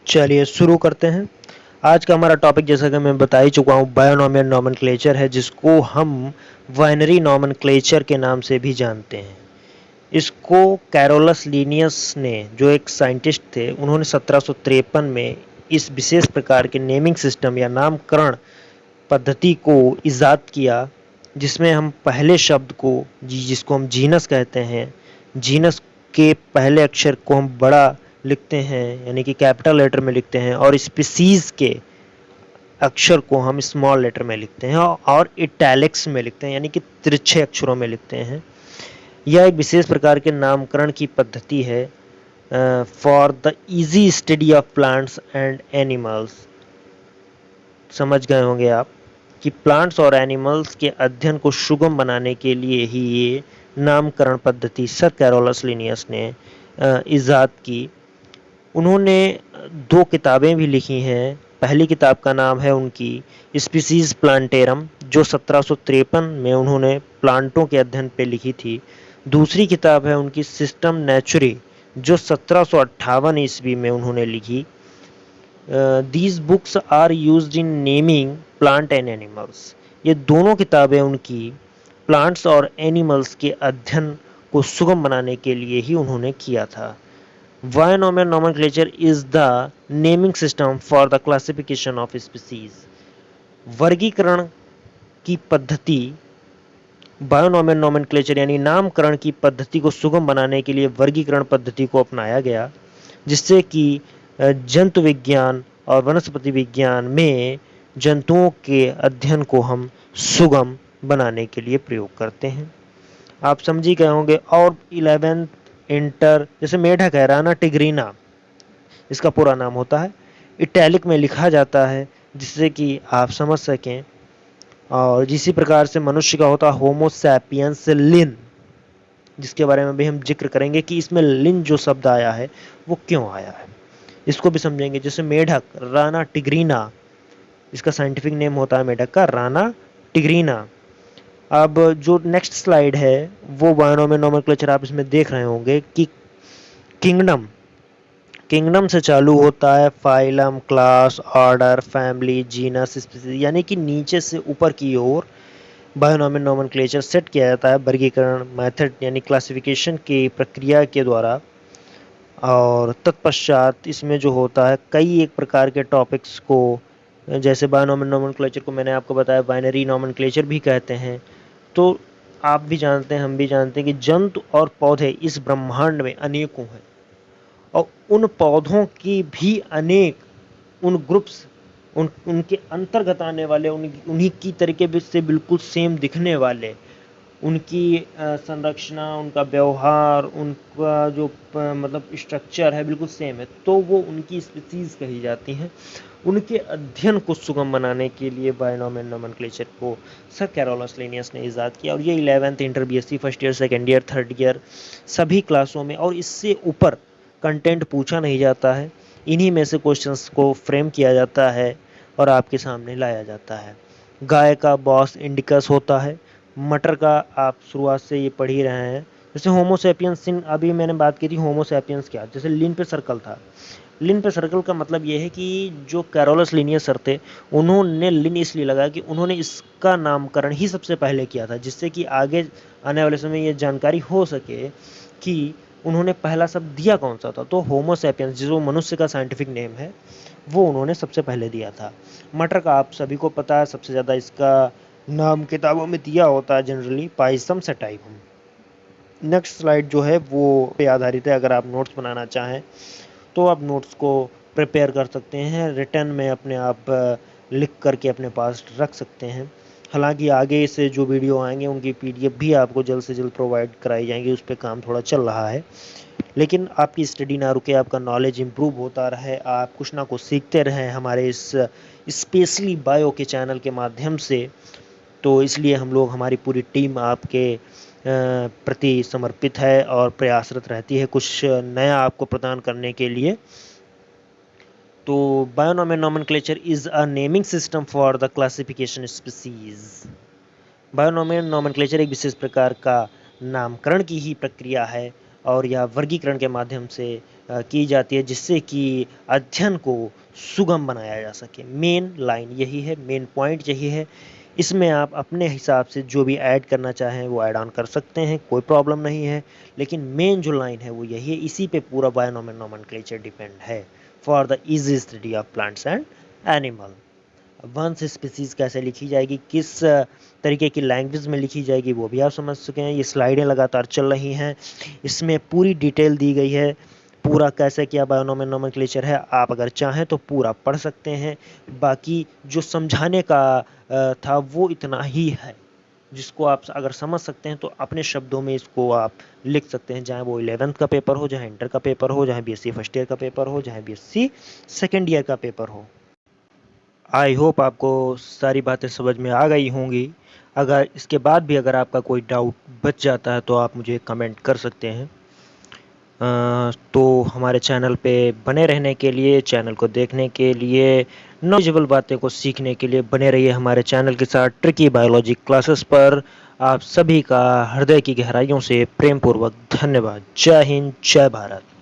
चलिए शुरू करते हैं। आज का हमारा टॉपिक जैसा कि मैं बता ही चुका हूँ बायोनॉमियल नोमेनक्लेचर है, जिसको हम बाइनरी नोमेनक्लेचर के नाम से भी जानते हैं। इसको कैरोलस लीनियस ने, जो एक साइंटिस्ट थे, उन्होंने 1753 में इस विशेष प्रकार के नेमिंग सिस्टम या नामकरण पद्धति को इजाद किया, जिसमें हम पहले शब्द को, जिसको हम जीनस कहते हैं, जीनस के पहले अक्षर को हम बड़ा लिखते हैं यानी कि कैपिटल लेटर में लिखते हैं, और स्पीसीज के अक्षर को हम स्मॉल लेटर में लिखते हैं और इटैलिक्स में लिखते हैं यानी कि तिरछे अक्षरों में लिखते हैं। यह एक विशेष प्रकार के नामकरण की पद्धति है for the easy study of plants and animals. समझ गए होंगे आप कि प्लांट्स और एनिमल्स के अध्ययन को सुगम बनाने के लिए ही ये नामकरण पद्धति सर कैरोलस लिनियस ने इजाद की। उन्होंने 2 किताबें भी लिखी हैं। पहली किताब का नाम है उनकी स्पीसीज प्लांटेरम, जो 1753 में उन्होंने प्लांटों के अध्ययन पे लिखी थी। दूसरी किताब है उनकी सिस्टम नेचुरी, जो 1758 ईस्वी में उन्होंने लिखी। These books are used in naming plant and animals. ये दोनों किताबें उनकी प्लांट्स और एनिमल्स के अध्ययन को सुगम बनाने के लिए ही उन्होंने किया था। Binomial nomenclature is the naming system for the classification of species. वर्गीकरण की पद्धति, बायोनॉमियल नोमेनक्लेचर यानी नामकरण की पद्धति को सुगम बनाने के लिए वर्गीकरण पद्धति को अपनाया गया, जिससे कि जंतु विज्ञान और वनस्पति विज्ञान में जंतुओं के अध्ययन को हम सुगम बनाने के लिए प्रयोग करते हैं। आप समझ ही गए होंगे। और 11th इंटर, जैसे मेढक है, राना टिग्रीना इसका पूरा नाम होता है, इटैलिक में लिखा जाता है जिससे कि आप समझ सकें। और इसी प्रकार से मनुष्य का होता है होमो सैपियंस लिन, जिसके बारे में भी हम जिक्र करेंगे कि इसमें लिन जो शब्द आया है वो क्यों आया है, इसको भी समझेंगे। जैसे मेढक राना टिग्रीना, इसका साइंटिफिक नेम होता है मेढक का राना टिग्रीना। अब जो नेक्स्ट स्लाइड है वो बायोनॉमियल नोमेनक्लेचर आप इसमें देख रहे होंगे कि किंगडम, किंगडम से चालू होता है phylum, class, order, family, genus, species, यानी कि नीचे से ऊपर की ओर बायोनॉमियल नोमेनक्लेचर सेट किया जाता है वर्गीकरण मेथड यानी क्लासिफिकेशन की प्रक्रिया के द्वारा। और तत्पश्चात इसमें जो होता है कई एक प्रकार के टॉपिक्स को, जैसे बायोनॉमियल नोमेनक्लेचर को मैंने आपको बताया बाइनरी नोमेनक्लेचर भी कहते हैं। तो आप भी जानते हैं, हम भी जानते हैं कि जंतु और पौधे इस ब्रह्मांड में अनेकों हैं, और उन पौधों की भी अनेक उन ग्रुप्स, उनके अंतर्गत आने वाले, उन्हीं की तरीके से बिल्कुल सेम दिखने वाले, उनकी संरचना, उनका व्यवहार, उनका जो मतलब स्ट्रक्चर है बिल्कुल सेम है, तो वो उनकी स्पीसीज कही जाती हैं। उनके अध्ययन को सुगम बनाने के लिए बायोनॉमियल नोमेनक्लेचर को सर कैरोलस लिनियस ने इजाद किया। और ये 11th inter BSc first year, second year, third year सभी क्लासों में और इससे ऊपर कंटेंट पूछा नहीं जाता है। इन्हीं में से क्वेश्चंस को फ्रेम किया जाता है और आपके सामने लाया जाता है। गाय का बॉस इंडिकस होता है, मटर का आप शुरुआत से ये पढ़ ही रहे हैं। जैसे होमो सैपियंस, अभी मैंने बात की थी होमो सैपियंस क्या, जैसे लिन पे सर्कल था। लिन पे सर्कल का मतलब ये है कि जो कैरोलस लिनियस सर थे, उन्होंने लिन इसलिए लगा कि उन्होंने इसका नामकरण ही सबसे पहले किया था, जिससे कि आगे आने वाले समय ये जानकारी हो सके कि उन्होंने पहला शब्द दिया कौन सा था। तो होमो सैपियंस, जो मनुष्य का साइंटिफिक नेम है, वो उन्होंने सबसे पहले दिया था। मटर का आप सभी को पता है, सबसे ज़्यादा इसका नाम किताबों में दिया होता है generally, Pisum sativum. Next slide जो है वो पे आधारित है। अगर आप नोट्स बनाना चाहें तो आप नोट्स को प्रिपेयर कर सकते हैं, रिटर्न में अपने आप लिख करके अपने पास रख सकते हैं। हालांकि आगे से जो वीडियो आएंगे उनकी पीडीएफ भी आपको जल्द से जल्द प्रोवाइड कराई जाएंगी, उस पर काम थोड़ा चल रहा है। लेकिन आपकी स्टडी ना रुके, आपका नॉलेज इम्प्रूव होता रहे, आप कुछ ना कुछ सीखते रहें हमारे इस स्पेशली बायो के चैनल के माध्यम से। तो इसलिए हम लोग, हमारी पूरी टीम आपके प्रति समर्पित है और प्रयासरत रहती है कुछ नया आपको प्रदान करने के लिए। तो binomial nomenclature is a naming system for the classification species. Binomial nomenclature एक विशेष प्रकार का नामकरण की ही प्रक्रिया है, और यह वर्गीकरण के माध्यम से की जाती है जिससे कि अध्ययन को सुगम बनाया जा सके। मेन लाइन यही है, मेन पॉइंट यही है। इसमें आप अपने हिसाब से जो भी ऐड करना चाहें वो ऐड ऑन कर सकते हैं, कोई प्रॉब्लम नहीं है, लेकिन मेन जो लाइन है वो यही है। इसी पे पूरा बायोनॉमियल नोमेनक्लेचर डिपेंड है for the easy study of plants and animal. वंश स्पीसीज कैसे लिखी जाएगी, किस तरीके की लैंग्वेज में लिखी जाएगी, वो भी आप समझ सके हैं। ये स्लाइडें लगातार चल रही हैं, इसमें पूरी डिटेल दी गई है, पूरा कैसे क्या बायोनॉमियल नोमेनक्लेचर है। आप अगर चाहें तो पूरा पढ़ सकते हैं। बाकी जो समझाने का था वो इतना ही है, जिसको आप अगर समझ सकते हैं तो अपने शब्दों में इसको आप लिख सकते हैं, चाहे वो 11th का पेपर हो, चाहे इंटर का पेपर हो, चाहे बीएससी फर्स्ट ईयर का पेपर हो, चाहे बीएससी सेकेंड ईयर का पेपर हो। आई होप आपको सारी बातें समझ में आ गई होंगी। अगर इसके बाद भी अगर आपका कोई डाउट बच जाता है तो आप मुझे कमेंट कर सकते हैं। तो हमारे चैनल पे बने रहने के लिए, चैनल को देखने के लिए, नॉलेजेबल बातें को सीखने के लिए बने रहिए हमारे चैनल के साथ ट्रिकी बायोलॉजी क्लासेस पर। आप सभी का हृदय की गहराइयों से प्रेम पूर्वक धन्यवाद। जय हिंद, जय भारत।